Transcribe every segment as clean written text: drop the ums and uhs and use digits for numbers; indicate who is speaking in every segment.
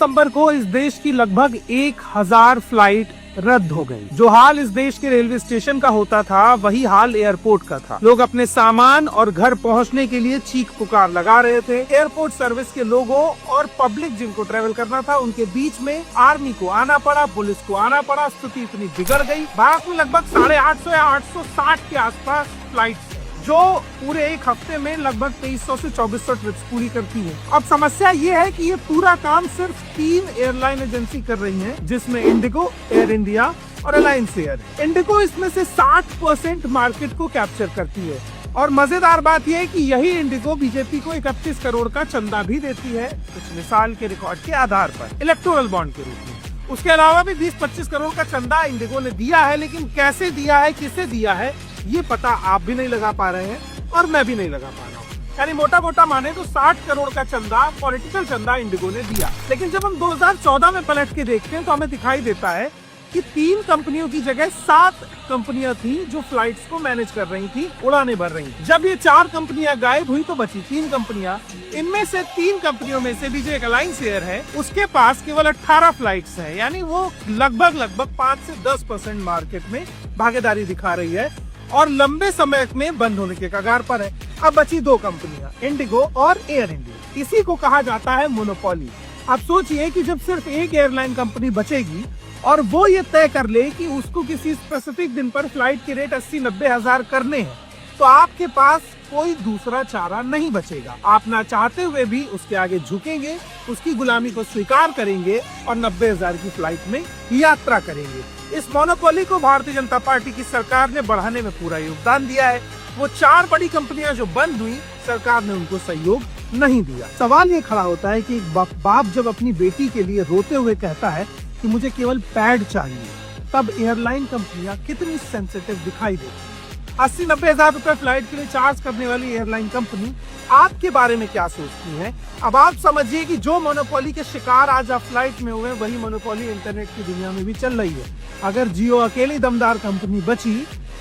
Speaker 1: दिसंबर को इस देश की लगभग 1000 फ्लाइट रद्द हो गई। जो हाल इस देश के रेलवे स्टेशन का होता था वही हाल एयरपोर्ट का था। लोग अपने सामान और घर पहुंचने के लिए चीख पुकार लगा रहे थे। एयरपोर्ट सर्विस के लोगों और पब्लिक जिनको ट्रेवल करना था उनके बीच में आर्मी को आना पड़ा, पुलिस को आना पड़ा। स्थिति इतनी बिगड़ गई। भारत में लगभग 850 या 860 के आसपास फ्लाइट जो पूरे एक हफ्ते में लगभग 2300 से 2400 ट्रिप्स पूरी करती है। अब समस्या ये है कि ये पूरा काम सिर्फ 3 एयरलाइन एजेंसी कर रही हैं, जिसमें इंडिगो, एयर इंडिया और अलायंस एयर है। इंडिगो इसमें से 60% मार्केट को कैप्चर करती है और मजेदार बात यह है कि यही इंडिगो बीजेपी को 31 करोड़ का चंदा भी देती है पिछले साल के रिकॉर्ड के आधार पर इलेक्टोरल बॉन्ड के रूप में। उसके अलावा भी 20-25 करोड़ का चंदा इंडिगो ने दिया है, लेकिन कैसे दिया है, किसे दिया है, ये पता आप भी नहीं लगा पा रहे हैं और मैं भी नहीं लगा पा रहा हूँ। यानी मोटा मोटा माने तो 60 करोड़ का चंदा, पॉलिटिकल चंदा इंडिगो ने दिया। लेकिन जब हम 2014 में पलट के देखते हैं तो हमें दिखाई देता है कि 3 कंपनियों की जगह 7 कंपनियां थी जो फ्लाइट्स को मैनेज कर रही थी, उड़ानें भर रही थी। जब ये 4 कंपनियां गायब हुई तो बची 3 कंपनियां। इनमें से 3 कंपनियों में से भी जो एक अलायंस एयर है उसके पास केवल 18 फ्लाइट्स हैं, यानी वो लगभग 5 से 10% मार्केट में भागीदारी दिखा रही है और लंबे समय में बंद होने के कगार पर है। अब बची 2 कंपनियां, इंडिगो और एयर इंडिया। इसी को कहा जाता है मोनोपोली। आप सोचिए कि जब सिर्फ एक एयरलाइन कंपनी बचेगी और वो ये तय कर ले कि उसको किसी स्पेसिफिक दिन पर फ्लाइट के रेट 80-90 हजार करने हैं, तो आपके पास कोई दूसरा चारा नहीं बचेगा। आप ना चाहते हुए भी उसके आगे झुकेंगे, उसकी गुलामी को स्वीकार करेंगे और 90 हजार की फ्लाइट में यात्रा करेंगे। इस मोनोपोली को भारतीय जनता पार्टी की सरकार ने बढ़ाने में पूरा योगदान दिया है। वो 4 बड़ी कंपनियां जो बंद हुई, सरकार ने उनको सहयोग नहीं दिया। सवाल ये खड़ा होता है कि एक बाप जब अपनी बेटी के लिए रोते हुए कहता है कि मुझे केवल पैड चाहिए, तब एयरलाइन कंपनियां कितनी सेंसिटिव दिखाई देती है। 80-90 हजार रुपए फ्लाइट के लिए चार्ज करने वाली एयरलाइन कंपनी आपके बारे में क्या सोचती है? अब आप समझिए कि जो मोनोपोली के शिकार आज आप फ्लाइट में हुए, वही मोनोपोली इंटरनेट की दुनिया में भी चल रही है। अगर जियो अकेली दमदार कंपनी बची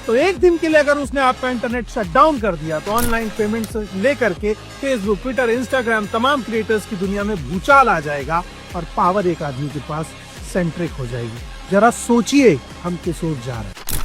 Speaker 1: तो एक दिन के लिए अगर उसने आपका इंटरनेट शट डाउन कर दिया तो ऑनलाइन पेमेंट से लेकर के फेसबुक, ट्विटर, इंस्टाग्राम, तमाम क्रिएटर्स की दुनिया में भूचाल आ जाएगा और पावर एक आदमी के पास सेंट्रिक हो जाएगी। जरा सोचिए हम किस ओर जा रहे हैं।